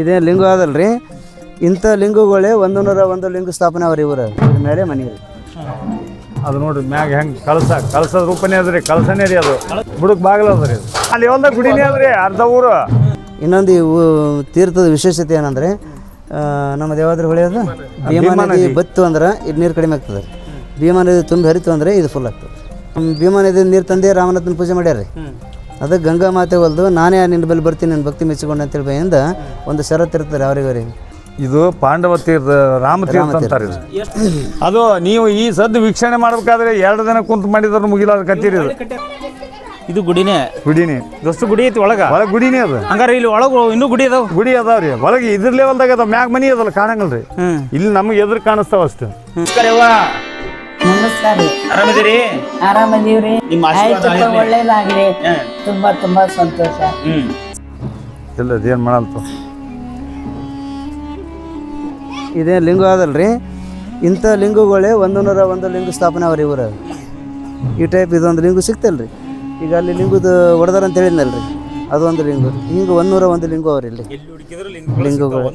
ಇದೇ ಲಿಂಗ ಅದಲ್ರಿ, ಇಂಥ ಲಿಂಗಗಳೇ 101 ಲಿಂಗ ಸ್ಥಾಪನೆ ಅವ್ರಿ ಇವ್ರ ಮೇಲೆ ಮನೆ ರೀ. ಅದು ನೋಡ್ರಿ ಮ್ಯಾಗ ಹೆಂಗೆ ಕಳಸದ ರೂಪನೇ ಅದ್ರಿ, ಕಳಸನೇ ರೀ ಅದು, ಬುಡಕ್ ಬಾಗಿಲು ಅದ್ರಿ. ಅಲ್ಲಿ ಹೊಲ್ದಾಗ ಗುಡಿನೇ ಅದ್ರಿ ಅರ್ಧ ಊರು. ಇನ್ನೊಂದು ತೀರ್ಥದ ವಿಶೇಷತೆ ಏನಂದರೆ, ನಮ್ಮ ದೇವಾದ್ರ ಹೊಳೆಯೋದು ಭೀಮಾ ನದಿ ಬತ್ತು ಅಂದ್ರೆ ಇದು ನೀರು ಕಡಿಮೆ ಆಗ್ತದೆ. ಭೀಮಾ ನದಿ ತುಂಬಿ ಹರಿತು ಅಂದರೆ ಇದು ಫುಲ್ ಆಗ್ತದೆ. ಭೀಮಾ ನದಿ ನೀರು ತಂದೆ ರಾಮನಾಥನ ಪೂಜೆ ಮಾಡ್ಯಾರ. ಅದಕ್ಕೆ ಗಂಗಾ ಮಾತೆ ಹೊಲ್ದು ನಾನೇ ನಿನ್ನ ಬಳಿ ಬರ್ತೀನಿ, ನನ್ನ ಭಕ್ತಿ ಮೆಚ್ಚಿಕೊಂಡು ಅಂತೇಳಿ ಬೈಯಿಂದ ಒಂದು ಷರತ್ತು ಇರ್ತಾರೆ ಅವ್ರಿಗೆ. ಇದು ಪಾಂಡವ ತೀರ್ಥ, ರಾಮತೀರ್ಥ ಅಂತಾರೆ. ಅದು ನೀವು ಈ ಸದ್ದು ವೀಕ್ಷಣೆ ಮಾಡ್ಬೇಕಾದ್ರೆ 2 ದಿನ ಕುಂತು ಮಾಡಿದ್ರು ಮುಗಿಲಾರ ಕತ್ತೀರಿ. ಇದು ಗುಡಿನೇ ದೋಸ್ತು ಗುಡಿ ಐತಿ ಒಳಗೆ ಗುಡಿನೇ ಅದು. ಹಂಗಾರೆ ಇಲ್ಲಿ ಒಳಗೆ ಇನ್ನೂ ಗುಡಿ ಅದಾವ್ರಿ ಒಳಗೆ ಇದ್ರ ಲೆವೆಲ್ದಾಗ ಅದಾವ. ಮ್ಯಾಗ ಮನಿ ಅದಲ್ಲ ಕಾಣಂಗಲ್ರಿ, ಇಲ್ಲಿ ನಮ್ಗೆ ಎದುರು ಕಾಣಿಸ್ತಾವ ಅಷ್ಟು. ನಮಸ್ಕಾರ ರೀ. ಆರಾಮಿದ್ದೀರಿ? ಆರಾಮದೀವ್ರಿ. ಒಳ್ಳೇದಾಗ್ಲಿ. ತುಂಬಾ ತುಂಬಾ ಸಂತೋಷ. ಇಲ್ಲ ಏನ್ ಮಾಡಲ್ತ. ಇದೇ ಲಿಂಗ ಅದಲ್ರಿ, ಇಂಥ ಲಿಂಗಗಳೇ 101 ಲಿಂಗ ಸ್ಥಾಪನೆ ಅವ್ರಿ ಇವ್ರ. ಈ ಟೈಪ್ ಇದೊಂದು ಲಿಂಗ ಸಿಗ್ತಲ್ರಿ. ಈಗ ಅಲ್ಲಿ ಲಿಂಗದ ಹೊಡೆದಾರ ಅಂತ ಹೇಳಿದ್ನಲ್ರಿ, ಅದೊಂದು ಲಿಂಗ. ಹಿಂಗೆ 101 ಲಿಂಗ ಅವ್ರಿ ಇಲ್ಲಿ ಲಿಂಗಗಳು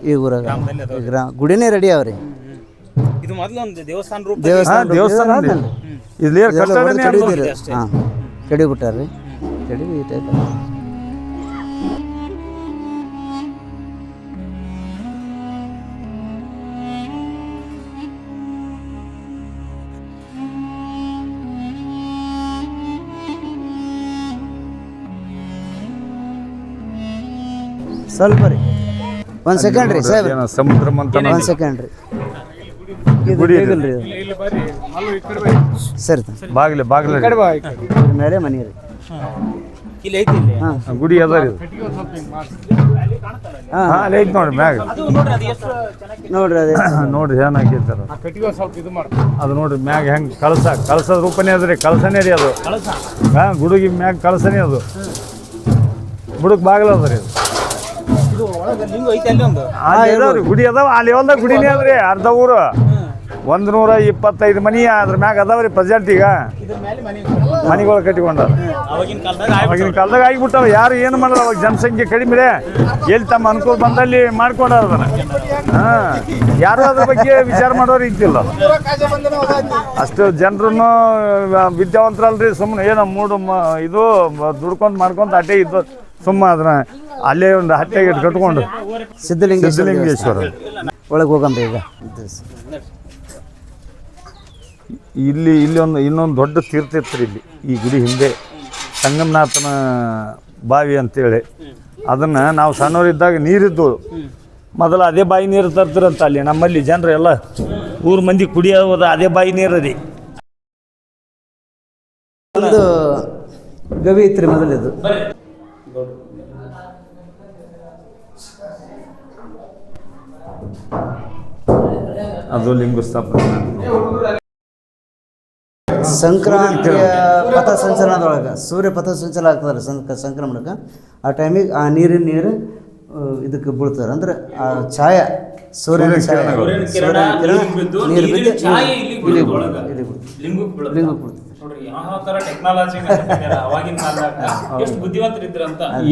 ಈ ಊರಾಗ. ಗುಡಿನೇ ರೆಡಿ ಅವ್ರಿ. ದೇವಸ್ಥಾನ ಹಾಂ ಕೆಡಿಬಿಟ್ಟಾರ್ರಿ. ಕೆಡಿ ಈ ಟೈಪ್ ಸ್ವಲ್ಪ ರೀ. 1 ಸೆಕೆಂಡ್ ರೀ ಸಾಹೇಬ್, ಸಮುದ್ರ ಮಂತ 1 ಸೆಕೆಂಡ್ ರೀ. ಇದು ಸರಿ ಬಾಗಿಲು ಮೇಲೆ ಮನೆ ರೀ. ಗುಡಿ ಅದ ರೀ. ಅಲ್ಲಿ ಐತಿ ನೋಡ್ರಿ ಮ್ಯಾಗ. ನೋಡ್ರಿ ಅದೇ ನೋಡ್ರಿ ಏನ್ ಹಾಕಿರ್ತಾರ ಅದು. ನೋಡ್ರಿ ಮ್ಯಾಗ ಹೆಂಗೆ ಕಳಸದ ರೂಪನೇ ಅದ್ರಿ, ಕಳಸನೇ ರೀ ಅದು. ಗುಡಿಗೆ ಮ್ಯಾಗ ಕಳಸನೇ ಅದು, ಬುಡಕ್ ಬಾಗಿಲು ಅದ್ರಿ. ಗುಡಿ ಅದಾವ ಅಲ್ಲಿ ಹೊಲ್ದಾಗ ಗುಡಿನೇ ಅದ್ರಿ ಅರ್ಧ ಊರು. 125 ಮನಿ ಅದ್ರ ಮ್ಯಾಗ ಅದಾವ್ರಿ ಪ್ರೆಸೆಂಟ್. ಈಗ ಮನಿಗಳು ಕಟ್ಟಿಕೊಂಡ ಅವಾಗಿನ ಕಾಲದಾಗ ಆಗಿಬಿಟ್ಟಾವ. ಯಾರು ಏನು ಮಾಡಲ್ಲ, ಅವಾಗ ಜನಸಂಖ್ಯೆ ಕಡಿಮೆ, ಎಲ್ಲಿ ತಮ್ಮ ಅನುಕೂಲ ಬಂದಲ್ಲಿ ಮಾಡ್ಕೊಂಡಾರ ಅದನ್ನ. ಯಾರು ಅದ್ರ ಬಗ್ಗೆ ವಿಚಾರ ಮಾಡೋರು ಇದ್ದಿಲ್ಲ. ಅಷ್ಟು ಜನರನ್ನು ವಿದ್ಯಾವಂತರಲ್ರಿ, ಸುಮ್ಮನೆ ಏನೋ ಇದು ದುಡ್ಕೊಂತ ಮಾಡ್ಕೊಂತ ಅಟ್ಟೆ ಇದ್ದು ಸುಮ್ಮ ಅದನ್ನ ಅಲ್ಲೇ ಒಂದು ಹತ್ಯೆಗೆ ಕಟ್ಕೊಂಡು ಸಿದ್ಧಲಿಂಗೇಶ್ವರ ಒಳಗೆ ಹೋಗಂಬ್ರಿ. ಈಗ ಇಲ್ಲಿ ಇನ್ನೊಂದು ದೊಡ್ಡ ತೀರ್ಥ ಇತ್ತು ಇಲ್ಲಿ ಈ ಗುಡಿ ಹಿಂದೆ, ಸಂಗಮನಾಥನ ಬಾವಿ ಅಂತೇಳಿ. ಅದನ್ನು ನಾವು ಸಣ್ಣವರಿದ್ದಾಗ ನೀರಿದ್ದು ಮೊದಲು ಅದೇ ಬಾಯಿ ನೀರು ತರ್ತಿರಂತ. ಅಲ್ಲಿ ನಮ್ಮಲ್ಲಿ ಜನರು ಎಲ್ಲ ಊರು ಮಂದಿ ಕುಡಿಯೋದ ಅದೇ ಬಾಯಿ ನೀರು ರೀ. ಒಂದು ಗವಿ ಇತ್ತು ಮೊದಲಿದ್ದು. ಅದು ಲಿಂಗ ಸ್ಥಾಪನೆ. ಸಂಕ್ರಾಂತಿಯ ಪಥಸಂಚಲನದೊಳಗೆ ಸೂರ್ಯ ಪಥಸಂಚಲನ ಆಗ್ತದಲ್ಲ ಸಂಕ್ರಮಣಕ್ಕೆ, ಆ ಟೈಮಿಗೆ ಆ ನೀರು ಇದಕ್ಕೆ ಬೀಳ್ತಾರೆ. ಅಂದ್ರೆ ಆ ಛಾಯ ಸೂರ್ಯನ ನೀರು ಬಿದ್ದು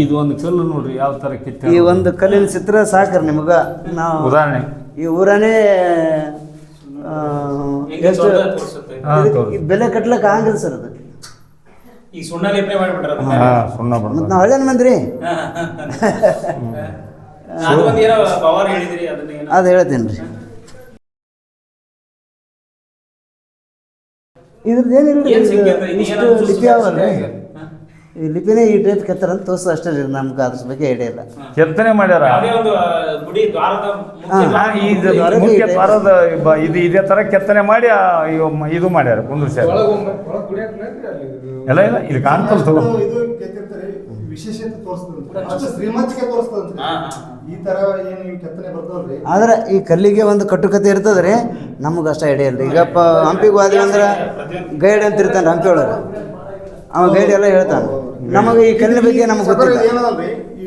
ಇದು ಒಂದು ಕಲ್ಲು ನೋಡ್ರಿ ಯಾವ ತರ ಕಿತ್ತ. ಈ ಒಂದು ಕಲ್ಲಿನ ಚಿತ್ರ ಸಾಕ್ರಿ ನಿಮ್ಗೆ. ನಾವು ಉದಾಹರಣೆ ಈ ಊರನೇ ಎಷ್ಟು ಬೆಲೆ ಕಟ್ಲಕ್ಕೆ ಆಗಂಗಿಲ್ಲ ಸರ್. ಅದು ಸುಣ್ಣ ಲೇಪನೆ ಮಾಡಿಬಿಟ್ರ. ಮತ್ತು ನಾವು ಹಳ್ಳಿನ ಮಂದ್ರಿ ಅದು ಹೇಳ್ತೀನಿ ರೀ. ಇದ್ರದ್ದು ಏನಿಲ್ಲ, ಇಷ್ಟು ಲಿಪಿ ಅವಲ್ಲ, ಈ ಲಿಪಿನೇ ಈ ಟೈಪ್ ಕೆತ್ತರ ಅಂತ ತೋರಿಸೋದು ಅಷ್ಟೇ ರೀ. ನಮ್ಗೆ ಅದ್ರ ಬಗ್ಗೆ ಐಡಿಯಾ ಇಲ್ಲ. ಕೆತ್ತನೆ ಮಾಡ್ಯಾರ ಮುಖ್ಯ ದ್ವಾರದ ಇದು ಇದೇ ತರ ಕೆತ್ತನೆ ಮಾಡಿ ಇದು ಮಾಡ್ಯಾರ ಕುಂದ್ರಿಸ್ಯಾರ. ಎಲ್ಲ ಇಲ್ಲ ಇಲ್ಲಿ ಕಾಣ್ತಲ್ ತಗೋ. ಆದ್ರೆ ಈ ಕಲ್ಲಿಗೆ ಒಂದು ಕಟ್ಟುಕತೆ ಇರ್ತದ್ರಿ, ನಮಗೆ ಅಷ್ಟ ಐಡಿಯಾ ಇಲ್ಲ. ಈಗಪ್ಪ ಹಂಪಿಗೆ ಹೋದ್ವಿ ಅಂದ್ರೆ ಗೈಡ್ ಅಂತ ಇರ್ತಾನೆ ಹಂಪಿ ಒಳಗೆ, ಅವ ಗೈಡ್ ಎಲ್ಲ ಹೇಳ್ತಾನೆ. ನಮಗೆ ಈ ಕಲ್ಲಿನ ಬಗ್ಗೆ ನಮಗೆ ಗೊತ್ತಿಲ್ಲ.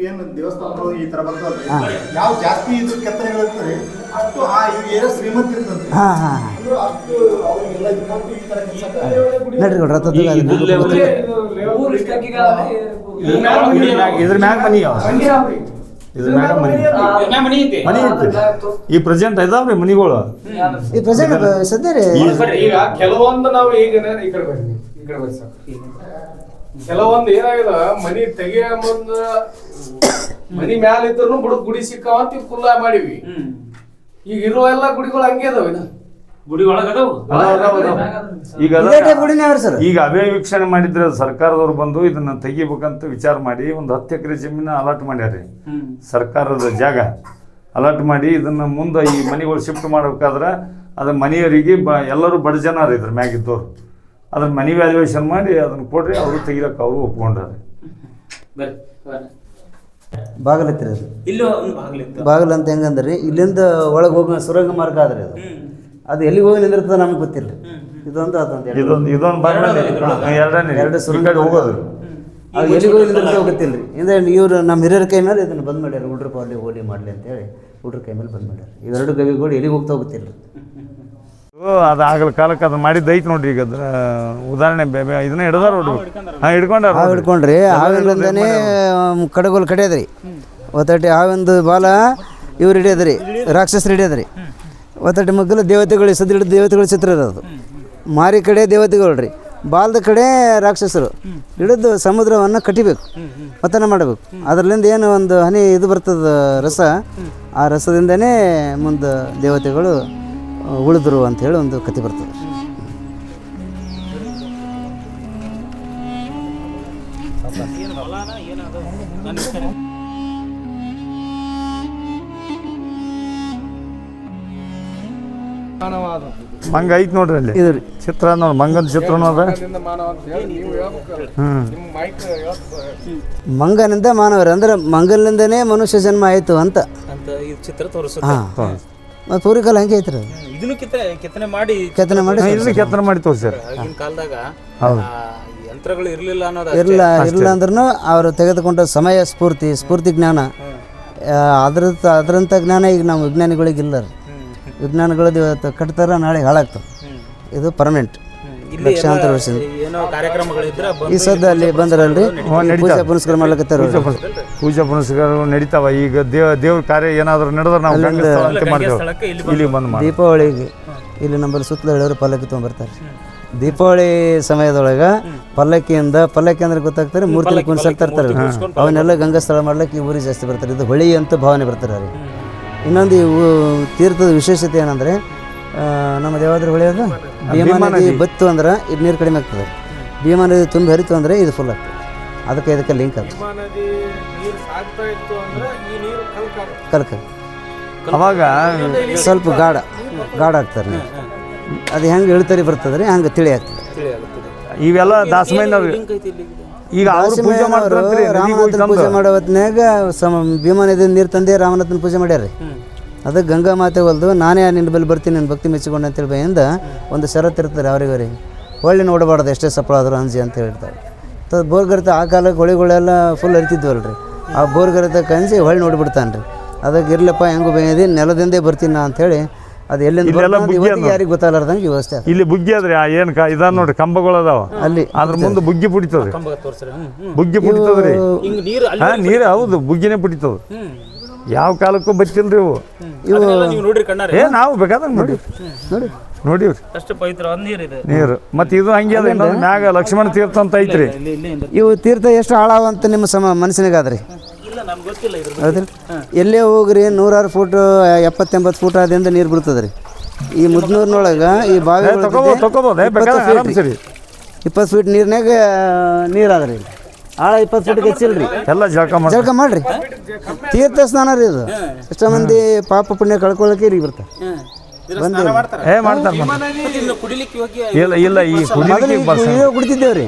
ಏನು ದೇವಸ್ಥಾನಗಳು ಈ ತರ ಬರ್ತಾವಲ್ರಿ, ಯಾವ ಜಾಸ್ತಿ ಇದು ಕೆತ್ತನೆಗಳಿರ್ತದೆ ಅಷ್ಟು ಆ ಏರಿಯಾ ಶ್ರೀಮಂತ ಇರ್ತದೆ. ನಡ್ರಿ ಇದ್ರ ಮ್ಯಾಗ ಮನಿ ಇದ್ರ ಮ್ಯಾಗ ಮನಿ ಮನಿ ಐತಿ ಮನಿ ಐತಿ ಈ ಪ್ರೆಸೆಂಟ್ ಇದಾವ್ರಿ ಮನಿಗಳು ಈ ಪ್ರೆಸೆಂಟ್ ಸದ್ಯ ರೀ ಈಗ ಕೆಲವೊಂದು ನಾವು ಈಗ ಈ ಕಡೆ ಬರ್ರಿ ಸರ್ ಕೆಲವೊಂದು ಏನಾಗಿದೆ ಮನಿ ತೆಗಿಯ ಮುಂದ ಮನಿ ಮ್ಯಾಲ ಇದ್ರು ಬುಡಕ್ ಗುಡಿ ಸಿಕ್ಕಾವಂತ ಕುಲ್ಲ ಮಾಡಿವಿ ಈಗ ಇರೋ ಎಲ್ಲಾ ಗುಡಿಗಳು ಹಂಗೆ ಅದಾವ ಗುಡಿ ಒಳಗ ಅದಾವು ಈಗ ಇದೇ ಟೈಪ್ ಗುಡಿನೇ ಅವ್ರಿ ಸರ್. ಈಗ ಅವೇ ವೀಕ್ಷಣೆ ಮಾಡಿದ್ರೆ ಸರ್ಕಾರದವ್ರು ಬಂದು ಇದನ್ನ ತೆಗಿಬೇಕಂತ ವಿಚಾರ ಮಾಡಿ ಒಂದು 10 ಎಕರೆ ಜಮೀನ ಅಲಾಟ್ ಮಾಡ್ಯಾರಿ ಸರ್ಕಾರದ ಜಾಗ ಅಲಾಟ್ ಮಾಡಿ ಇದನ್ನ ಮುಂದೆ ಈ ಮನೆಗಳು ಶಿಫ್ಟ್ ಮಾಡ್ಬೇಕಾದ್ರೆ ಅದ ಮನೆಯವರಿಗೆ ಎಲ್ಲರೂ ಬಡ ಜನ ಇದ್ರ ಮ್ಯಾಗಿದ್ದವ್ರು ಅದನ್ನ ಮನಿ ವ್ಯಾಲ್ಯೂಯೇಷನ್ ಮಾಡಿ ಅದನ್ನ ಕೊಡ್ರಿ ಅವರು ತೆಗಿಲಕ್ಕ ಅವರು ಒಪ್ಕೊಂಡ್ರಿ ಬಾಗಲತ್ತಿರ ಅದು ಇಲ್ಲೂ ಒಂದು ಬಾಗಿಲಿತ್ತು ಬಾಗಿಲು ಅಂತ ಹೆಂಗಂದ್ರಿ ಇಲ್ಲಿಂದ ಒಳಗೆ ಹೋಗೋ ಸುರಂಗ ಮಾರ್ಗ ಆದ್ರಿ ಅದು ಅದು ಎಲ್ಲಿಗೆ ಹೋಗಿ ನಿಂದಿರ್ತದೆ ನಮ್ಗೆ ಗೊತ್ತಿಲ್ಲ ಇದೊಂದು ಅದೊಂದು ಇದೊಂದು ಎರಡನೇ ಎರಡು ಸುರಂಗ ಹೋಗೋದು ಅದು ಎಲ್ಲಿಗೆ ಹೋಗಿ ನಿಂದಿರ್ತದೆ ಗೊತ್ತಿಲ್ಲ ರೀ ಇಂದ ಇವರು ನಮ್ಮ ಹಿರಿಯರ ಕೈ ಮೇಲೆ ಇದನ್ನು ಬಂದ್ ಮಾಡ್ಯಾರ ಹುಡ್ರ ಪಾಲಿ ಹೋಲಿ ಮಾಡಲಿ ಅಂತೇಳಿ ಹುಡ್ರ ಕೈ ಮೇಲೆ ಬಂದ್ ಮಾಡ್ಯಾರ ಇವೆರಡು ಗವಿಗಳು ಎಲ್ಲಿಗೆ ಹೋಗ್ತಾ ಗೊತ್ತಿಲ್ಲ ಅದು ಆಗಲ ಕಾಲಕ್ಕೆ ಅದು ಮಾಡಿದ್ದು ಐತಿ ನೋಡ್ರಿ ಈಗ ಅದ್ರ ಉದಾಹರಣೆ ಇದನ್ನ ಹಿಡ್ದಾರ ನೋಡ್ರಿ ಹಿಡ್ಕೊಂಡಾರ ಹಾವು ಹಿಡ್ಕೊಂಡ್ರಿ ಹಾವಿಂದನೇ ಕಡಗೋಲು ಕಡಿಯೋದ್ರಿ ಒತ್ತಟ್ಟಿ ಹಾವಿಂದು ಬಾಲ ಇವ್ರು ಹಿಡಿಯೋದ್ರಿ ರಾಕ್ಷಸರು ಹಿಡಿಯೋದ್ರಿ ಒತ್ತಟ್ಟಿ ಮಗ್ಗಲು ದೇವತೆಗಳು ಸದ್ದಿಡ ದೇವತೆಗಳ ಚಿತ್ರ ಇರೋದು ಮಾರಿ ಕಡೆ ದೇವತೆಗಳು ರೀ ಬಾಲ್ದ ಕಡೆ ರಾಕ್ಷಸರು ಹಿಡಿದು ಸಮುದ್ರವನ್ನು ಕಟ್ಟಿಬೇಕು ಪತನ ಮಾಡಬೇಕು ಅದರಲ್ಲಿಂದ ಏನು ಒಂದು ಹನಿ ಇದು ಬರ್ತದ ರಸ ಆ ರಸದಿಂದನೇ ಮುಂದೆ ದೇವತೆಗಳು ಉಳಿದ್ರು ಅಂಥೇಳಿ ಒಂದು ಕತೆ ಬರ್ತದೆ. ಮಂಗ ಐತಿ ನೋಡ್ರಿ ಅಲ್ಲಿ ಇದು ರೀ ಚಿತ್ರ ನೋಡಿ ಮಂಗನ ಚಿತ್ರನೂ ಅದ ಮಂಗನಿಂದ ಮಾನವರು ಅಂದ್ರೆ ಮಂಗನಿಂದನೇ ಮನುಷ್ಯ ಜನ್ಮ ಆಯಿತು ಅಂತ ಈ ಚಿತ್ರ ತೋರಿಸ ಹಾಂ ಮತ್ತು ಪೂರಿಕಾಲ ಹಂಗೆ ಐತ್ರಿ ಅದು ಇದನ್ನು ಕೆತ್ತನೆ ಮಾಡಿ ಕೆತ್ತನೆ ಮಾಡಿ ಇದನ್ನ ಕೆತ್ತನೆ ಮಾಡಿ ತೋರಿಸ್ಯಾರ ಆಗಿನ ಕಾಲದಾಗ ಯಂತ್ರಗಳು ಇರಲಿಲ್ಲ ಅನ್ನೋದು ಇಲ್ಲ ಅಂದ್ರೂ ಅವರು ತೆಗೆದುಕೊಂಡ ಸಮಯ ಸ್ಫೂರ್ತಿ ಜ್ಞಾನ ಅದರಂಥ ಜ್ಞಾನ ಈಗ ನಮ್ಮ ವಿಜ್ಞಾನಿಗಳಿಗೆ ಇಲ್ಲ ರೀ ವಿಜ್ಞಾನಿಗಳದ್ದು ಇವತ್ತು ಕಟ್ತಾರ ನಾಳೆ ಹಾಳಾಗ್ತವೆ ಇದು ಪರ್ಮನೆಂಟ್ ಲಕ್ಷಾಂತರ ವರ್ಷದಿಂದ ಏನೋ ಕಾರ್ಯಕ್ರಮಗಳಿದ್ರೆ ಈ ಸದ್ದ ಅಲ್ಲಿ ಬಂದ್ರಲ್ರಿ ಪೂಜೆ ಪುನಸ್ಕಾರ ಮಾಡ್ಲಿಕತ್ತಾರ ಪೂಜಾ ಪುನಸ್ಕಾರ ನಡೀತಾವ ಈಗ ದೇವ್ರ ಕಾರ್ಯ ಏನಾದ್ರು ನಡೆದ್ರೆ ನಾವು ಅಂತ ಮಾಡ್ತೇವೆ ಇಲ್ಲಿ ಬಂದು ಮಾಡಿ ದೀಪಾವಳಿಗೆ ಇಲ್ಲಿ ನಮ್ಮಲ್ಲಿ ಸುತ್ತಲೂ ಹೇಳೋರು ಪಲ್ಲಕ್ಕಿ ತೊಗೊಂಬರ್ತಾರೆ ದೀಪಾವಳಿ ಸಮಯದೊಳಗೆ ಪಲ್ಲಕ್ಕಿ ಅಂದ್ರೆ ಗೊತ್ತಾಗ್ತಾರೆ ಮೂರ್ತಿ ಕುಣಿಸಲ್ ತರ್ತಾರೆ ಅವನ್ನೆಲ್ಲ ಗಂಗಾ ಸ್ಥಳ ಮಾಡ್ಲಿಕ್ಕೆ ಈ ಊರಿಗೆ ಜಾಸ್ತಿ ಬರ್ತಾರೆ ಇದು ಹೊಳಿ ಅಂತ ಭಾವನೆ ಬರ್ತಾರೆ ಅವ್ರಿಗೆ ಇನ್ನೊಂದು ಇವು ತೀರ್ಥದ ವಿಶೇಷತೆ ಏನಂದರೆ ನಮ್ಮ ದೇವಾದ್ರ ಹೊಳೆಯೋದು ಭೀಮಾ ನದಿ ಬತ್ತು ಅಂದ್ರೆ ಇದು ನೀರು ಕಡಿಮೆ ಆಗ್ತದೆ ಭೀಮಾ ನದಿ ತುಂಬಿ ಹರಿತು ಅಂದರೆ ಇದು ಫುಲ್ ಆಗ್ತದೆ ಅದಕ್ಕೆ ಲಿಂಕ್ ಆಗ್ತದೆ ಕಲ್ಕ ಅವಾಗ ಸ್ವಲ್ಪ ಗಾಢ ಆಗ್ತಾರೆ ನೀರು ಅದು ಹೆಂಗೆ ಇಳ್ತರಿ ಬರ್ತದೆ ರೀ ಹಂಗೆ ತಿಳಿ ಆಗ್ತದೆ ಇವೆಲ್ಲ ದಾಸಮೈನವ್ರು ಈಗ ರಾಮನಾಥನ ಪೂಜೆ ಮಾಡೋ ಹೊತ್ನ್ಯಾಗ ಭೀಮಾ ನದಿ ನೀರು ತಂದೆ ರಾಮನಾಥನ ಪೂಜೆ ಮಾಡ್ಯಾರ ಅದಕ್ಕೆ ಗಂಗಾ ಮಾತೆ ಹೊಲ್ದು ನಾನೇ ನಿನ್ನ ಬಳಿ ಬರ್ತೀನಿ ನಿನ್ನ ಭಕ್ತಿ ಮೆಚ್ಚಿಕೊಂಡು ಅಂತೇಳಿ ಭಯಿಂದ ಒಂದು ಷರತ್ತು ಇರ್ತಾರೆ ಅವ್ರಿಗೆ ಹೊಳ್ಳಿ ನೋಡಬಾರ್ದು ಎಷ್ಟೇ ಸಫಲ ಆದರೂ ಅಂಜಿ ಅಂತ ಹೇಳ್ತಾರೆ ಬೋರ್ಗರಿತ ಆ ಕಾಲಕ್ಕೆ ಹೊಳಿಗಳೆಲ್ಲ ಫುಲ್ ಹರಿತಿದ್ವಲ್ರಿ ಆ ಬೋರ್ಗರಿತ ಕಂಜಿ ಹೊಳ್ಳಿ ನೋಡಿಬಿಡ್ತಾನೆ ರೀ ಅದಕ್ಕೆ ಇರ್ಲಪ್ಪ ಹೆಂಗೂ ಬೇಯದಿ ನೆಲದಿಂದೇ ಬರ್ತೀನಿ ನಾ ಅಂಥೇಳಿ ಅದು ಎಲ್ಲಿಂದ ಯಾರಿಗೆ ಗೊತ್ತಾಗಲಾರ್ದಂಗೆ ವ್ಯವಸ್ಥೆ ಇಲ್ಲಿ ಬುಗ್ಗಿ ಅದ್ರಿ ಏನು ಇದ ನೋಡ್ರಿ ಕಂಬಗಳು ಅದಾವ ಅಲ್ಲಿ ಅದ್ರ ಮುಂದೆ ಬುಗ್ಗಿ ಪುಡಿತದ್ರಿ ಬುಗ್ಗಿ ಪುಡಿತದ್ರಿ ನೀರು ಹೌದು ಬುಗ್ಗಿನೇ ಪುಡಿತದ ಯಾವ ಕಾಲಕ್ಕೂ ಬಚ್ಚಿಲ್ರಿ ಇವು ನಾವು ಬೇಕಾದಂಗೆ ನೋಡಿವ್ರಿ ಅಷ್ಟು ಪವಿತ್ರ ನೀರು ಮತ್ತೆ ಇದು ಹಂಗೆ ಅದ ಇನ್ನೊಂದು ಮ್ಯಾಗ ಲಕ್ಷ್ಮಣ ತೀರ್ಥ ಅಂತ ಐತ್ರಿ ಇವು ತೀರ್ಥ ಎಷ್ಟು ಹಾಳಾವಂತ ನಿಮ್ಮ ಮನಸ್ಸಿನಾಗಾದ್ರಿ ಹೌದ್ರಿ ಎಲ್ಲೇ ಹೋಗ್ರಿ 100 ಫೂಟ್ 70-80 ಫೂಟ್ ಆದಿಂದ ನೀರು ಬೀಳ್ತದೆ ರೀ ಈ ಮುದ್ನೂರಿನೊಳಗೆ ಈ ಬಾವಿ 20 ಫೀಟ್ ನೀರಿನಾಗ ನೀರು ಅದ ರೀ ಆಳ 20 ಫೀಟ್ಗೆ ಹೆಚ್ಚಿಲ್ರಿ ಎಲ್ಲ ಜಳಕ ಮಾಡ್ರಿ ತೀರ್ಥ ಸ್ನಾನ ರೀ ಇದು ಎಷ್ಟೋ ಮಂದಿ ಪಾಪ ಪುಣ್ಯ ಕಳ್ಕೊಳ್ಳೋಕೆ ಇಲ್ಲಿಗೆ ಬರ್ತಾರೆ ಇಲ್ಲ ಈ ಕುಡಿತಿದ್ದೇವ್ರಿ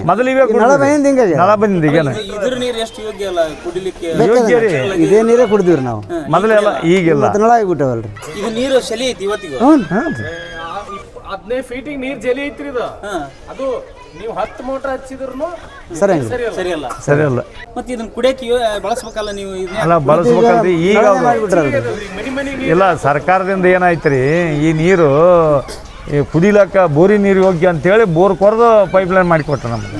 ಇದೇ ನೀರೇ ಕುಡಿದಿವ್ರಿ ನಾವು ಮೊದಲೆಲ್ಲ ಈಗಿಲ್ಲ ನಳ ಆಗಿಬಿಟ್ಟವಲ್ರಿ ನೀರು ಚಳಿ ಐತಿ ಇವತ್ತಿಗೂ 15 ಫೀಟಿಗೆ ನೀರು ಜಲಿ ಐತ್ರಿ ಅದು ನೀವು 10 ಮೋಟರ್ ಹಚ್ಚಿದ್ರು ಸರಿಯಲ್ಲ ಮತ್ತೆ ಇದನ್ನ ಕುಡಿಯಕ್ಕೆ ಬಳಸ್ಬೇಕಲ್ಲ ನೀವು ಅಲ್ಲ ಬಳಸ್ಬೇಕಲ್ರಿ ಈಗ ಇಲ್ಲ ಸರ್ಕಾರದಿಂದ ಏನಾಯ್ತ್ರಿ ಈ ನೀರು ಕುಡಿಲಕ್ಕ ಬೋರಿ ನೀರು ಯೋಗ್ಯ ಅಂತೇಳಿ ಬೋರ್ ಕೊರೆದು ಪೈಪ್ಲೈನ್ ಮಾಡಿಕೊಟ್ರು ನಮ್ಗೆ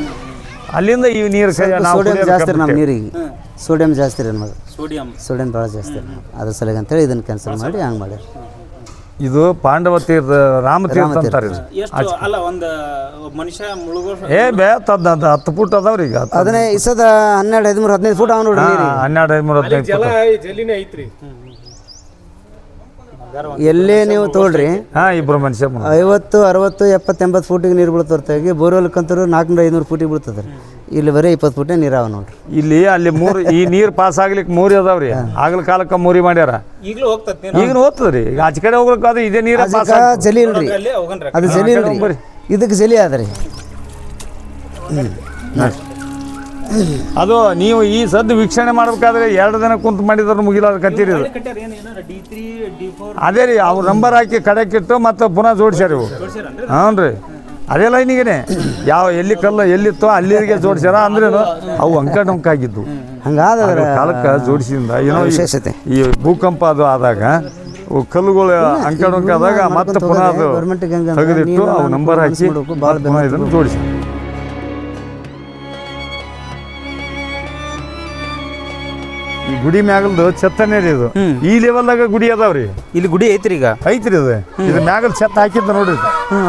ಅಲ್ಲಿಂದ ಈ ನೀರು ಸೋಡಿಯಂ ಜಾಸ್ತಿ ರೀ ನಮ್ಮ ನೀರಿಗೆ, ಸೋಡಿಯಂ ಜಾಸ್ತಿ ರೀ ನಮಗೆ, ಸೋಡಿಯಂ ಭಾಳ ಜಾಸ್ತಿ ರೀ. ಅದ್ರ ಸಲಗೆ ಅಂತೇಳಿ ಇದನ್ನು ಕ್ಯಾನ್ಸಲ್ ಮಾಡಿ ಹಂಗೆ ಮಾಡ್ಯಾರ. ಇದು ಪಾಂಡವ ತೀರ್ಥ ರಾಮತೀರ್ಥ ಅಂತಾರೆ ಇದು. ಎಷ್ಟು ಅಲ್ಲ ಒಂದು ಮನುಷ್ಯ ಮುಳುಗೋ ಬೇತದ 10 ಫುಟ್ ಅದಾವ್ರಿ ಈಗ. ಅದನ್ನೇ ಇಸದ 12, 13, 15 ಫುಟ್ ಅವ ನೋಡ್ರಿ ನೀರು. 12, 13, 15 ಜಲ ಜಲ್ಲಿನೇ ಐತ್ರಿ. ಎಲ್ಲೇ ನೀವು ತೋಳ್ರಿ ಇಬ್ರು ಮನುಷ್ಯ 50, 60, 70, 80 ಫೂಟಿಗೆ ನೀರು ಬೀಳ್ತಾರ್ತಾಗಿ ಬೋರ್ವೆಲ್ಕಂತರೂ 400, 500 ಫೂಟಿಗೆ ಬೀಳ್ತದೆ ರೀ. ಇಲ್ಲಿ ಬರೀ 20 ಫೂಟೇ ನೀರು ಅವ ನೋಡ್ರಿ. ಇಲ್ಲಿ ಅಲ್ಲಿ 3 ಈ ನೀರು ಪಾಸ್ ಆಗ್ಲಿಕ್ಕೆ 3 ಅದಾವ್ರಿ. ಆಗ್ಲ ಕಾಲಕ್ಕೆ 3 ಮಾಡ್ಯಾರ. ಈಗಲೂ ಹೋಗ್ತದೆ ಈಗ ಹೋಗ್ತದ್ರಿ. ಈಗ ಆಚೆ ಕಡೆ ಹೋಗ್ಲಿಕ್ಕೆ ಅದು ಇದೇ ನೀರು ಜಲಿ ಇಲ್ರಿ, ಅದು ಜಲಿ ಇಲ್ರಿ, ಇದಕ್ಕೆ ಜಲಿ ಅದ ರೀ. ಅದು ನೀವು ಈ ಸದ್ದು ವೀಕ್ಷಣೆ ಮಾಡ್ಬೇಕಾದ್ರೆ 2 ದಿನ ಕುಂತು ಮಾಡಿದ್ರು ಮುಗಿಲಾರ ಕತ್ತೀರಿ ಇದು. ಅದೇ ರೀ, ಅವ್ರು ನಂಬರ್ ಹಾಕಿ ಕಡೆಕ್ಕಿಟ್ಟು ಮತ್ತೆ ಪುನಃ ಜೋಡಿಸ್ಯಾರ ಇವು. ಹ್ಞೂ ರೀ, ಅದೇ ಲೈನಿಗೆ ಯಾವ ಎಲ್ಲಿ ಕಲ್ಲು ಎಲ್ಲಿತ್ತೋ ಅಲ್ಲಿಗೆ ಜೋಡಿಸ್ಯಾರ. ಅಂದ್ರೇನು ಅವು ಅಂಕಡೊಂಕಾಗಿದ್ದು ಹಂಗಾದ ಕಾಲಕ್ಕೆ ಜೋಡಿಸಿದಿಂದ ಏನೋ ವಿಶೇಷತೆ. ಈ ಭೂಕಂಪ ಅದು ಆದಾಗ ಕಲ್ಲುಗಳು ಅಂಕಡೊಂಕ ಆದಾಗ ಮತ್ತೆ ಪುನಃ ಅದು ತೆಗೆದಿಟ್ಟು ಅವು ನಂಬರ್ ಹಾಕಿ ಪುನಃ ಇದನ್ನು ಜೋಡಿಸಿ. ಈ ಗುಡಿ ಮ್ಯಾಗಲ್ದು ಛತ್ತನೇ ರೀ ಇದು. ಈ ಲೆವೆಲ್ದಾಗ ಗುಡಿ ಅದಾವ್ರಿ. ಇಲ್ಲಿ ಗುಡಿ ಐತ್ರಿ ಈಗ ಐತ್ರಿ ಇದು. ಇದು ಮ್ಯಾಗಲ್ ಛತ್ತ ಹಾಕಿದ್ದ ನೋಡ್ರಿ.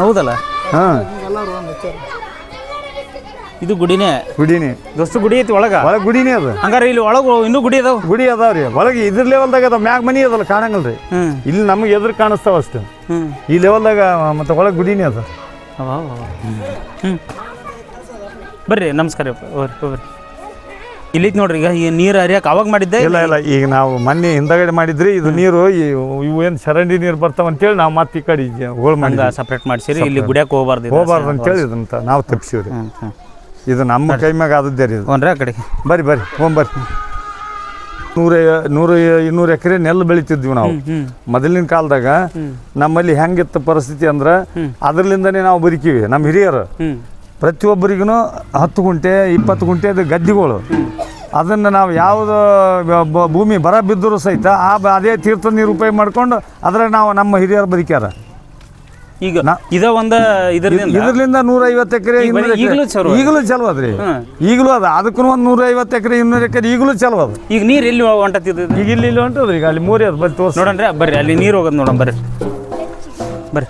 ಹೌದಲ್ಲ. ಇದು ಗುಡಿನೇ ದೋಸ್ತು ಗುಡಿ ಐತಿ ಒಳಗ ಗುಡಿನೇ ಅದು. ಹಂಗಾರೆ ಇಲ್ಲಿ ಒಳಗ ಇನ್ನೂ ಗುಡಿ ಅದಾವ. ಗುಡಿ ಅದಾವ್ರಿ ಒಳಗೆ. ಇದ್ರ ಲೆವೆಲ್ದಾಗ ಅದಾವ, ಮ್ಯಾಗ ಮನಿ ಅದಲ್ಲ ಕಾಣಂಗಲ್ರಿ. ಇಲ್ಲಿ ನಮ್ಗೆ ಎದುರು ಕಾಣಿಸ್ತಾವ ಅಷ್ಟು. ಈ ಲೆವೆಲ್ದಾಗ ಮತ್ತೆ ಒಳಗೆ ಗುಡಿನೇ ಅದ. ಬರ್ರಿ ನಮಸ್ಕಾರ. ಬರ್ರಿ ಇಲ್ಲಿ ನೋಡ್ರಿ. ಈಗ ಈ ನೀರು ಹರಿಯಕ್ಕೆ ಅವಾಗ ಮಾಡಿದ್ದೆ. ಇಲ್ಲ ಈಗ ನಾವು ಮೊನ್ನೆ ಹಿಂದಗಡೆ ಮಾಡಿದ್ರಿ. ಇದು ನೀರು ಇವು ಏನು ಚರಂಡಿ ನೀರು ಬರ್ತಾವ ಅಂತೇಳಿ ನಾವು ಮತ್ತೆ ಈ ಕಡೆ ಹೋಳ್ ಮಾಡಿ ಸಪ್ರೇಟ್ ಮಾಡಿಸಿರಿ. ಇಲ್ಲಿ ಗುಡಿಯಕ್ಕೆ ಹೋಗ್ಬಾರ್ದು ಅಂತೇಳಿ ಇದಂತ ನಾವು ತಪ್ಪಿಸಿವ್ರಿ. ಇದು ನಮ್ಮ ಕೈ ಮ್ಯಾಗ ಆದದ್ದೇ ರೀ. ಆ ಕಡೆ ಬರ್ರಿ ಹೋಗ್ಬರ್ರಿ. 100-200 ಎಕರೆ ನೆಲ್ಲು ಬೆಳಿತಿದ್ವಿ ನಾವು ಮೊದಲಿನ ಕಾಲದಾಗ. ನಮ್ಮಲ್ಲಿ ಹೆಂಗಿತ್ತು ಪರಿಸ್ಥಿತಿ ಅಂದ್ರೆ ಅದ್ರಲಿಂದನೇ ನಾವು ಬದುಕಿವಿ. ನಮ್ಮ ಹಿರಿಯರು ಪ್ರತಿಯೊಬ್ಬರಿಗೂ 10 ಗುಂಟೆ 20 ಗುಂಟೆ ಗದ್ದಿಗಳು. ಅದನ್ನು ನಾವು ಯಾವುದು ಭೂಮಿ ಬರ ಬಿದ್ದರೂ ಸಹಿತ ಅದೇ ತೀರ್ಥ ನೀರು ಉಪಯೋಗ ಮಾಡ್ಕೊಂಡು ಅದ್ರಾಗ ನಾವು ನಮ್ಮ ಹಿರಿಯರು ಬದುಕ್ಯಾರ. ಈಗ ಇದ ಒಂದು ಇದರಿಂದ 150 ಎಕರೆ ಈಗಲೂ ಚಲೋ ಅದ್ರಿ. ಈಗಲೂ ಅದ. ಅದಕ್ಕೂ ಒಂದು 150 ಎಕರೆ 200 ಎಕರೆ ಈಗಲೂ ಚಲೋ ಅದ. ಈಗ ನೀರು ಎಲ್ಲಿ ಹೊಂಟತ್ತಿದ್ದು? ಈಗ ಇಲ್ಲಿ ಹೊಂಟದ್ರಿ. ಈಗ ಅಲ್ಲಿ 3 ಅದು ಬರೀ ತೋರ್ಸಿ ನೋಡಣ್ರಿ. ಬರ್ರಿ ಅಲ್ಲಿ ನೀರು ಹೋಗೋದು ನೋಡೋಣ. ಬರ್ರಿ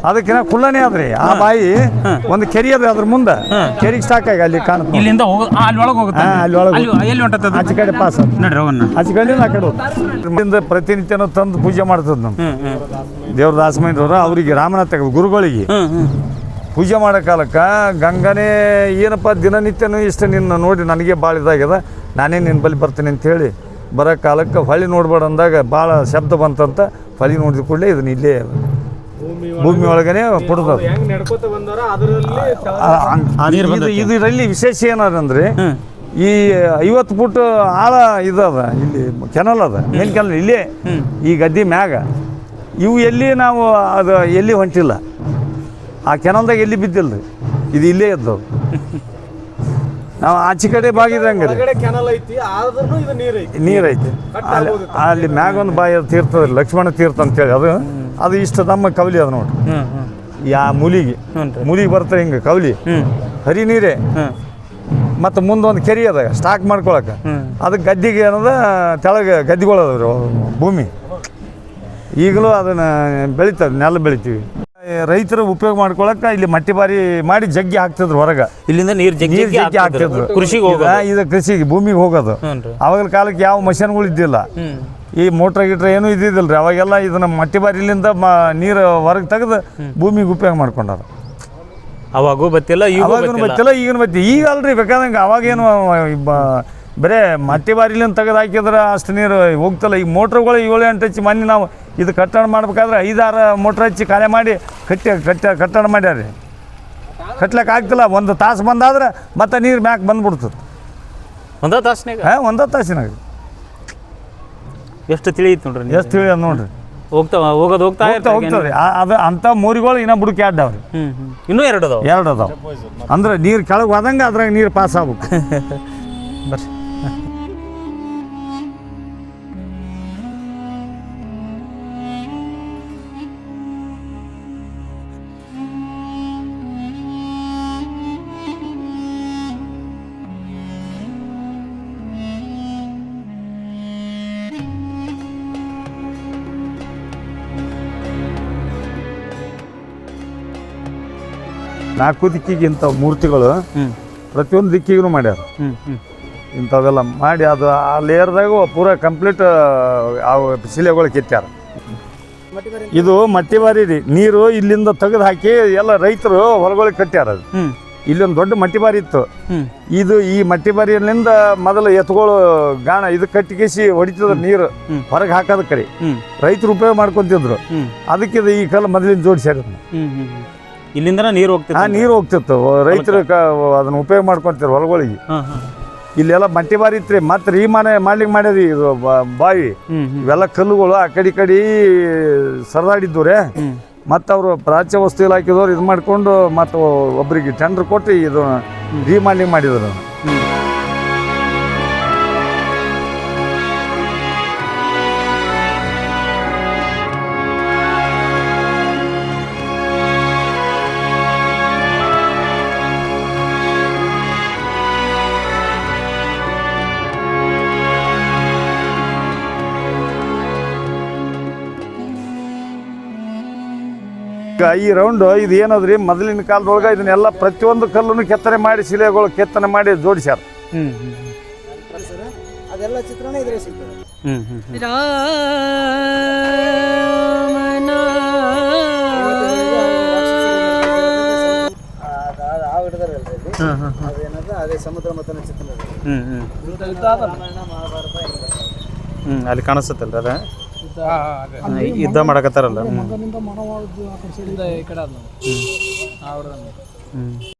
ಅದಕ್ಕಿಂತ ಕುಳ್ಳನೇ ಆದ್ರಿ. ಆ ಬಾಯಿ ಒಂದು ಕೆರೆ ಅದ. ಅದ್ರ ಮುಂದೆ ಕೆರೆಗೆ ಸ್ಟಾಕ್ ಆಗಿ ಅಲ್ಲಿ ಕಾಣುತ್ತೆ. ಇಲ್ಲಿಂದ ಅಲ್ಲಿ ಒಳಗೆ ಹೋಗುತ್ತೆ. ಅಲ್ಲಿ ಒಳಗೆ ಎಲ್ಲಿ ಹೊಂಟದ? ಆಚೆ ಕಡೆ ಪಾಸ್ ನೋಡ್ರಿ ಅವನ್ನ ಆಚೆ ಕಡೆ ಆ ಕಡೆ ಪ್ರತಿನಿತ್ಯನೂ ತಂದು ಪೂಜೆ ಮಾಡ್ತದ. ನಮ್ಮ ದೇವ್ರ ದಾಸಮಯ್ಯನವರು ಅವರಿಗೆ ರಾಮನಾಥ ಗುರುಗಳಿಗೆ ಪೂಜೆ ಮಾಡೋ ಕಾಲಕ್ಕೆ ಗಂಗನೇ ಏನಪ್ಪ ದಿನನಿತ್ಯನೂ ಇಷ್ಟ ನಿನ್ನ ನೋಡಿ ನನಗೆ ಭಾಳ ಇದಾಗ್ಯದ, ನಾನೇ ನಿನ್ನ ಬಳಿ ಬರ್ತೀನಿ ಅಂತೇಳಿ ಬರೋ ಕಾಲಕ್ಕೆ ಹೊಳ್ಳಿ ನೋಡ್ಬೇಡ ಅಂದಾಗ ಭಾಳ ಶಬ್ದ ಬಂತಂತ ಹೊಳ್ಳಿ ನೋಡಿದ ಕೂಡಲೇ ಇದನ್ನ ಇಲ್ಲೇ ಭೂಮಿ ಒಳಗನೆ ಪುಡ್ದು. ಇದರಲ್ಲಿ ವಿಶೇಷ ಏನಂದ್ರೆ ಈ 50 ಫುಟ್ ಆಳ ಇದದ. ಇಲ್ಲಿ ಕೆನಲ್ ಅದ, ಮೇನ್ ಕೆನಲ್ ಇಲ್ಲೇ ಈ ಗದ್ದೆ ಮ್ಯಾಗ. ಇವು ಎಲ್ಲಿ ನಾವು ಅದು ಎಲ್ಲಿ ಹೊಂಟಿಲ್ಲ. ಆ ಕೆನಲ್ದಾಗ ಎಲ್ಲಿ ಬಿದ್ದಿಲ್ಲ ರೀ. ಇದು ಇಲ್ಲೇ ಇದ್ದವು. ನಾವು ಆಚೆ ಕಡೆ ಬಾಗಿದಂಗೆ ನೀರೈತಿ. ಅಲ್ಲಿ ಮ್ಯಾಗ ಒಂದು ಬಾಯಿ ತೀರ್ಥ ಲಕ್ಷ್ಮಣ ತೀರ್ಥ ಅಂತೇಳಿ ಅದು ಇಷ್ಟ ನಮ್ಮ ಕವಲಿ ಅದ ನೋಡ್ರಿ. ಮೂಲಿಗೆ ಬರ್ತಾರೆ ಹಿಂಗೆ ಕವಲಿ ಹರಿ ನೀರೇ. ಮತ್ತು ಮುಂದೊಂದು ಕೆರೆ ಅದ ಸ್ಟಾಕ್ ಮಾಡ್ಕೊಳಕ್ಕೆ. ಅದಕ್ಕೆ ಗದ್ದಿಗೆ ಏನದ ತೆಳಗೆ ಗದ್ದಿಗಳು ಅದಾವ್ರಿ ಭೂಮಿ. ಈಗಲೂ ಅದನ್ನು ಬೆಳಿತದೆ, ನೆಲ ಬೆಳಿತೀವಿ. ರೈತರು ಉಪಯೋಗ ಮಾಡ್ಕೊಳಕ್ಕೆ ಇಲ್ಲಿ ಮಟ್ಟಿ ಬಾರಿ ಮಾಡಿ ಜಗ್ಗಿ ಹಾಕ್ತಿದ್ರು ಹೊರಗೆ. ಇಲ್ಲಿಂದ ನೀರು ಜಗ್ಗಿ ಹಾಕ್ತಿದ್ರು ಕೃಷಿಗೆ. ಇದು ಕೃಷಿಗೆ ಭೂಮಿಗೆ ಹೋಗೋದು. ಅವಾಗಿನ ಕಾಲಕ್ಕೆ ಯಾವ ಮಷಿನ್ಗಳು ಇದ್ದಿಲ್ಲ. ಈ ಮೋಟ್ರ್ ಗೀಟ್ರ್ ಏನೂ ಇದ್ದಿದ್ದಿಲ್ಲ ರೀ. ಅವಾಗೆಲ್ಲ ಇದನ್ನ ಮಟ್ಟಿ ಬಾರಿಲಿಂದ ನೀರು ಹೊರಗೆ ತೆಗೆದು ಭೂಮಿಗೆ ಉಪಯೋಗ ಮಾಡ್ಕೊಂಡಾರ. ಅವಾಗೂ ಗೊತ್ತಿಲ್ಲ, ಅವಾಗೂ ಗೊತ್ತಿಲ್ಲ, ಈಗಿನ ಗೊತ್ತಿಲ್ಲ. ಈಗ ಅಲ್ರಿ ಬೇಕಾದಂಗೆ. ಅವಾಗೇನು ಬರೇ ಮಟ್ಟಿ ಬಾರಿಲಿಂದ ತೆಗೆದು ಹಾಕಿದ್ರೆ ಅಷ್ಟು ನೀರು ಹೋಗ್ತಲ್ಲ. ಈಗ ಮೋಟ್ರ್ಗಳು 7-8 ಹಚ್ಚಿ ಮೊನ್ನೆ ನಾವು ಇದು ಕಟ್ಟಡ ಮಾಡ್ಬೇಕಾದ್ರೆ 5-6 ಮೋಟ್ರ್ ಹಚ್ಚಿ ಖಾಲಿ ಮಾಡಿ ಕಟ್ಟಡ ಮಾಡ್ಯಾರ ರೀ. ಕಟ್ಲಿಕ್ಕೆ ಆಗ್ತಿಲ್ಲ. 1 ತಾಸು ಬಂದಾದ್ರೆ ಮತ್ತೆ ನೀರು ಮ್ಯಾಕ್ ಬಂದ್ಬಿಡ್ತದೆ. ಒಂದೇ ತಾಸಿನಾಗ ಎಷ್ಟು ತಿಳಿಯುತ್ತೆ ನೋಡ್ರಿ. ಎಷ್ಟು ತಿಳಿಯೋದು ನೋಡ್ರಿ. ಹೋಗ್ತಾವ್ರಿ. ಅದು ಅಂಥ ಮೋರಿಗಳು ಇನ್ನೂ ಬುಡಕ್ಕೆ ಅಡ್ಡಾವ್ರಿ. ಇನ್ನೂ 2 ಅದಾವ. ಅಂದ್ರೆ ನೀರು ಕೆಳಗೆ ಹೋದಂಗೆ ಅದ್ರಾಗ ನೀರು ಪಾಸ್ ಆಗ್ಬೇಕು. ಬರ್ರಿ. 4 ದಿಕ್ಕಿಗೆ ಇಂಥ ಮೂರ್ತಿಗಳು ಪ್ರತಿಯೊಂದು ದಿಕ್ಕಿಗೂ ಮಾಡ್ಯಾರ. ಇಂಥವೆಲ್ಲ ಮಾಡಿ ಅದು ಆ ಲೇಯರ್ದಾಗ ಪೂರ ಕಂಪ್ಲೀಟ್ ಆ ಶಿಲೆಗಳು ಕೆತ್ಯಾರ. ಇದು ಮಟ್ಟಿಬಾರಿ ರೀ. ನೀರು ಇಲ್ಲಿಂದ ತೆಗೆದು ಹಾಕಿ ಎಲ್ಲ ರೈತರು ಹೊಲಗಳಿಗೆ ಕಟ್ಟ್ಯಾರ. ಅದು ಇಲ್ಲೊಂದು ದೊಡ್ಡ ಮಟ್ಟಿಬಾರಿ ಇತ್ತು. ಇದು ಈ ಮಟ್ಟಿಬಾರಿಯಲ್ಲಿಂದ ಮೊದಲು ಎತ್ತುಗಳು ಗಾಣ ಇದು ಕಟ್ಟಿಗೆಸಿ ಹೊಡಿತಿದ್ರು, ನೀರು ಹೊರಗೆ ಹಾಕೋದ ಕಡೆ ರೈತರು ಉಪಯೋಗ ಮಾಡ್ಕೊಂತಿದ್ರು. ಅದಕ್ಕೆ ಈ ಕಾಲ ಮೊದಲಿನ ಜೋಡಿಸ್ಯಾರ. ಇಲ್ಲಿಂದ ನೀರು ಹೋಗ್ತಿತ್ತು. ನೀರು ಹೋಗ್ತಿತ್ತು, ರೈತರು ಅದನ್ನ ಉಪಯೋಗ ಮಾಡ್ಕೊಂತಿದ್ರು ಹೊಲಗಳಿಗೆ. ಇಲ್ಲೆಲ್ಲ ಮಟ್ಟಿಬಾರಿ ಇತ್ತು ರೀ. ಮತ್ತೆ ಮಾಡ್ಲಿಕ್ಕೆ ಮಾಡ್ಯಾರಿ ಇದು ಬಾವಿ. ಇವೆಲ್ಲ ಕಲ್ಲುಗಳು ಆ ಕಡೆ ಸರದಾಡಿದ್ದು ರೀ. ಮತ್ತು ಅವರು ಪ್ರಾಚ್ಯ ವಸ್ತು ಇಲಾಖೆದವ್ರು ಇದು ಮಾಡಿಕೊಂಡು ಮತ್ತು ಒಬ್ಬರಿಗೆ ಟೆಂಡರ್ ಕೊಟ್ಟು ಇದು ರೀಮಾಲಿಂಗ್ ಮಾಡಿದ್ರು. ಈ ರೌಂಡು ಇದು ಏನದ್ರಿ, ಮೊದಲಿನ ಕಾಲದೊಳಗೆ ಇದನ್ನೆಲ್ಲ ಪ್ರತಿಯೊಂದು ಕಲ್ಲನ್ನು ಕೆತ್ತನೆ ಮಾಡಿ ಶಿಲೆಗಳು ಕೆತ್ತನೆ ಮಾಡಿ ಜೋಡಿಸ್ಯಾರ. ಅದೆಲ್ಲ ಚಿತ್ರಣ ಇದ್ರೆ ಸಿಗ್ತದೆ. ಅದೇ ಸಮುದ್ರ ಮಥನ ಚಿತ್ರಣ ಅಲ್ಲಿ ಕಾಣಿಸುತ್ತಲ್ಲ ಅದ ಯುದ್ಧ ಮಾಡಕತ್ತಾರಲ್ಲ.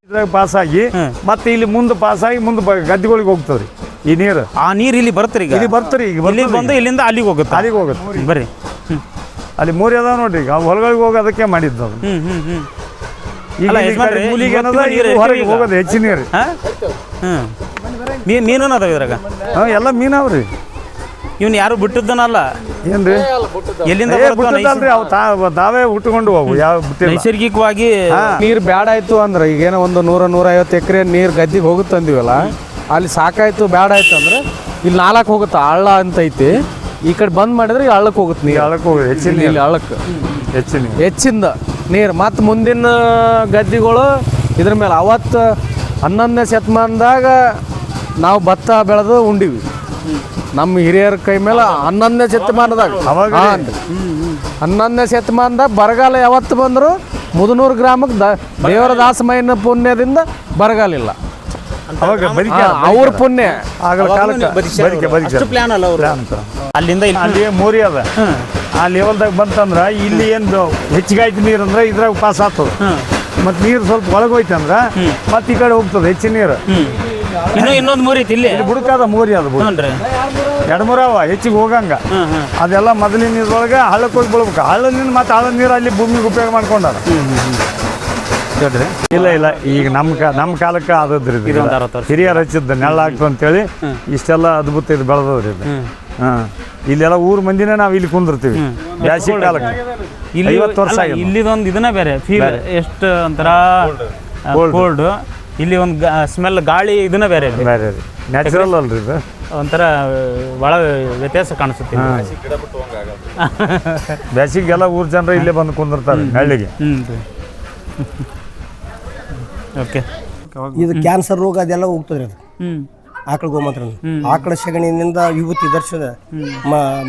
ಇದ್ರಾಗ ಪಾಸಾಗಿ ಮತ್ತೆ ಇಲ್ಲಿ ಮುಂದೆ ಪಾಸಾಗಿ ಮುಂದೆ ಗದ್ದೆಗಳಿಗೆ ಹೋಗ್ತವ್ರಿ ಈ ನೀರು. ಆ ನೀರು ಇಲ್ಲಿ ಬರ್ತೀರಿ, ಇಲ್ಲಿ ಬರ್ತೀರಿ. ಈಗ ಇಲ್ಲಿ ಬಂದು ಇಲ್ಲಿಂದ ಅಲ್ಲಿಗೆ ಹೋಗುತ್ತೆ. ಅಲ್ಲಿಗೆ ಹೋಗುತ್ತೆ ಬರ್ರಿ. ಅಲ್ಲಿ 3 ಅದಾವ ನೋಡ್ರಿ. ಈಗ ಹೊಲಗಳಿಗೆ ಹೋಗೋದಕ್ಕೆ ಮಾಡಿದ್ದು ಅದು. ಹೊರಗೆ ಹೋಗೋದು ಹೆಚ್ಚಿನ ನೀರು. ಮೀನು ಅದಾವ ಇದ್ರಾಗ. ಎಲ್ಲ ಮೀನವ್ರಿ. ಇವ್ನು ಯಾರು ಬಿಟ್ಟಿದ್ದನಲ್ಲ ಏನ್ರಿ, ಎಲ್ಲಿಂದ ಬಿಟ್ಟದಲ್ರಿ. ಅವು ತಾವೇ ಉಟ್ಕೊಂಡು ಹೋಗು. ಯಾವ ನೈಸರ್ಗಿಕವಾಗಿ ನೀರು ಬ್ಯಾಡ ಆಯ್ತು ಅಂದ್ರೆ ಈಗೇನೋ ಒಂದು 100-150 ಎಕರೆ ನೀರು ಗದ್ದಿಗೆ ಹೋಗುತ್ತೆ ಅಂದಿವಲ್ಲ, ಅಲ್ಲಿ ಸಾಕಾಯ್ತು ಬ್ಯಾಡ ಆಯ್ತು ಅಂದ್ರೆ ಇಲ್ಲಿ 4 ಹೋಗುತ್ತೆ. ಹಳ್ಳ ಅಂತ ಐತಿ, ಈ ಕಡೆ ಬಂದ್ ಮಾಡಿದ್ರೆ ಹಳ್ಳಕ್ಕೆ ಹೋಗುತ್ತೆ ನೀರು. ಹಳ್ಳಕ್ಕೆ ಹೋಗುದು ಹೆಚ್ಚಿನ ಇಲ್ಲಿ ಹಳ್ಳಕ್ಕೆ ಹೆಚ್ಚಿಂದ ನೀರು. ಮತ್ತು ಮುಂದಿನ ಗದ್ದಿಗಳು ಇದ್ರ ಮೇಲೆ ಅವತ್ತು 11ನೇ ಶತಮಾನದಾಗ ನಾವು ಭತ್ತ ಬೆಳೆದು ಉಂಡಿವಿ. ನಮ್ಮ ಹಿರಿಯರ ಕೈ ಮೇಲೆ 11ನೇ ಶತಮಾನದಾಗ 11ನೇ ಶತಮಾನದಾಗ ಬರಗಾಲ ಯಾವತ್ತು ಬಂದರು ಮುದನೂರು ಗ್ರಾಮಕ್ಕೆ ದೇವರ ದಾಸಮಯ್ಯನ ಪುಣ್ಯದಿಂದ ಬರಗಾಲ ಇಲ್ಲ. ಅವ್ರ ಪುಣ್ಯ ಅಲ್ಲಿಂದ ಅಲ್ಲಿ ಮೋರಿ ಅದ. ಆ ಲೆವೆಲ್ದಾಗ ಬಂತಂದ್ರ ಇಲ್ಲಿ ಏನು ಹೆಚ್ಚಿಗೆ ಆಯ್ತು ನೀರು ಅಂದ್ರೆ ಇದ್ರಾಗ ಪಾಸ್ ಆಗ್ತದೆ. ಮತ್ತು ನೀರು ಸ್ವಲ್ಪ ಒಳಗೆ ಹೋಯ್ತು ಅಂದ್ರೆ ಮತ್ತೆ ಈ ಕಡೆ ಹೋಗ್ತದೆ ಹೆಚ್ಚಿನ ನೀರು. ಇನ್ನೊಂದು ಮೂರಿ ಐತಿ ಇಲ್ಲಿ ಬುಡಕಾದ ಮೋರಿ ಅದು. 2-3 ಅವ ಹೆಚ್ಚಿಗೆ ಹೋಗಂಗ. ಅದೆಲ್ಲ ಮೊದಲಿನ ನೀರೊಳಗೆ ಹಳ್ಳಕ್ಕೆ ಹೋಗಿ ಬೀಳ್ಬೇಕು. ಹಳ್ಳದಿಂದ ಮತ್ತೆ ಹಳ್ಳ ನೀರು ಅಲ್ಲಿ ಭೂಮಿಗೆ ಉಪಯೋಗ ಮಾಡ್ಕೊಂಡಾರ. ಇಲ್ಲ ಈಗ ನಮ್ಮ ಕಾಲಕ್ಕೆ ಆದದ್ರಿ. ಹಿರಿಯರು ಹಚ್ಚಿದ್ದ ನೆಳ್ಳ ಆಗ್ತದೆ ಅಂತೇಳಿ ಇಷ್ಟೆಲ್ಲ ಅದ್ಭುತ ಇದು ಬೆಳೆದವ್ರಿ ಇದು. ಇಲ್ಲೆಲ್ಲ ಊರ್ ಮಂದಿನೇ ನಾವು ಇಲ್ಲಿ ಕುಂದಿರ್ತೀವಿ ಬ್ಯಾಸಿಗೆ ಕಾಲಕ್ಕೆ. 50 ವರ್ಷ ಇಲ್ಲಿದೊಂದು ಇದನ್ನ ಬೇರೆ ಫೀಲ್ ಎಷ್ಟು ಒಂಥರ ಕೋಲ್ಡ್. ಇಲ್ಲಿ ಒಂದು ಸ್ಮೆಲ್ ಗಾಳಿ ಇದನ್ನ ಬೇರೆ ಬೇರೆ ನ್ಯಾಚುರಲ್ ಅಲ್ರಿ ಇದು. ಒಂಥರ ಭಾಳ ವ್ಯತ್ಯಾಸ ಕಾಣಿಸುತ್ತೆ. ಬ್ಯಾಸಿಗೆಲ್ಲ ಊರ್ ಜನರು ಇಲ್ಲೇ ಬಂದು ಕುಂದಿರ್ತಾರೆ ಹಳ್ಳಿಗೆ. ಓಕೆ. ಇದು ಕ್ಯಾನ್ಸರ್ ರೋಗ ಅದೆಲ್ಲ ಹೋಗ್ತದ್ರಿ. ಅದು ಆಕಳ ಗೋಮಾತ್ರ, ಆಕಳ ಸಗಣಿನಿಂದ ವಿಭೂತಿ ದರ್ಶದ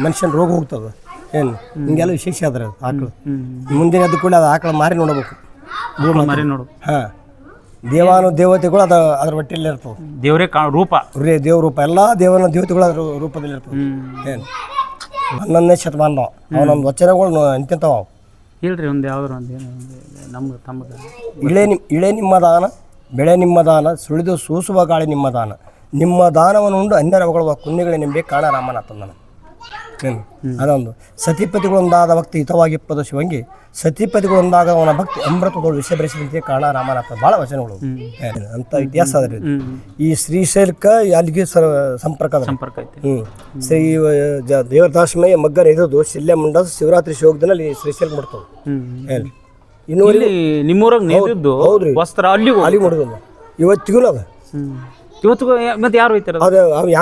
ಮನುಷ್ಯನ ರೋಗ ಹೋಗ್ತದೆ. ಏನು ಹಿಂಗೆಲ್ಲ ವಿಶೇಷ ಅದ್ರ ಅದು ಆಕಳು. ಮುಂದಿನ ಅದು ಕೂಡ ಅದು ಆಕಳ ಮಾರಿ ನೋಡಬೇಕು. ಹಾಂ, ದೇವಾನು ದೇವತೆಗಳು ಅದ್ರ ಹೊಟ್ಟೆಯಲ್ಲಿ ಇರ್ತವೆ. ದೇವರೇ ರೂಪ, ದೇವ್ರ ರೂಪ. ಎಲ್ಲ ದೇವನ ದೇವತೆಗಳು ಅದ್ರ ರೂಪದಲ್ಲಿ ಇರ್ತವೆ. ಏನು 11ನೇ ಶತಮಾನ ಅವನೊಂದು ವಚನಗಳು ಅಂತಿಂತವ. ಹೇಳ್ರಿ ಒಂದು ಯಾವ್ದಾರು ಒಂದು ನಮ್ಗೆ ತಮಗೆ. ಇಳೆ ನಿಮ್ಮ ದಾನ, ಬೆಳೆ ನಿಮ್ಮ ದಾನ, ಸುಳಿದು ಸೂಸುವ ಗಾಳಿ ನಿಮ್ಮ ದಾನ, ನಿಮ್ಮ ದಾನವನ್ನು ಉಂಡು ಅನ್ಯರ ಹೊಗಳುವ ಕುನ್ನಿಗಳೇ ನಿಂಬೆ ಕಾಣ ರಾಮನಾಥನ. ಅದೊಂದು ಸತಿಪತಿಗಳೊಂದಾದ ಭಕ್ತಿ ಹಿತವಾಗಿಪ್ಪದ ಶಿವಂಗಿ, ಸತಿಪತಿಗಳೊಂದಾಗ ಅವನ ಭಕ್ತಿ ಅಮೃತದೋಳು ವಿಷ ಬೆರೆಸಿದಂತೆ ಕಾಣ ರಾಮನಾಥ. ಭಾಳ ವಚನಗಳು ಅಂತ ಇತಿಹಾಸ ಅದ್ರಿ. ಈ ಶ್ರೀಶೈಲಕ್ಕೆ ಅಲ್ಲಿಗೆ ಸಂಪರ್ಕ ಐತಿ. ಶ್ರೀ ದೇವದಾಸಮಯ್ಯ ಮಗ್ಗರ ಇರೋದು ಶಿಲ್ಯ ಮುಂಡ ಶಿವರಾತ್ರಿ ಶಿವೋಗದಲ್ಲಿ ಶ್ರೀಶೈಲ ಮಾಡ್ತಾವೆ. ಇನ್ನೂವರೆಗೆ ನಿಮ್ಮೂರಾಗ ನೇದಿದ್ದು ವಸ್ತ್ರ ಅಲ್ಲಿ ಅಲ್ಲಿ ಮಾಡೋದು ಇವತ್ತಿಗೂ ಅದ. ಇವತ್ತು ಮತ್ತೆ ಯಾರು ಹೋಯ್ತಾರ? ಅದು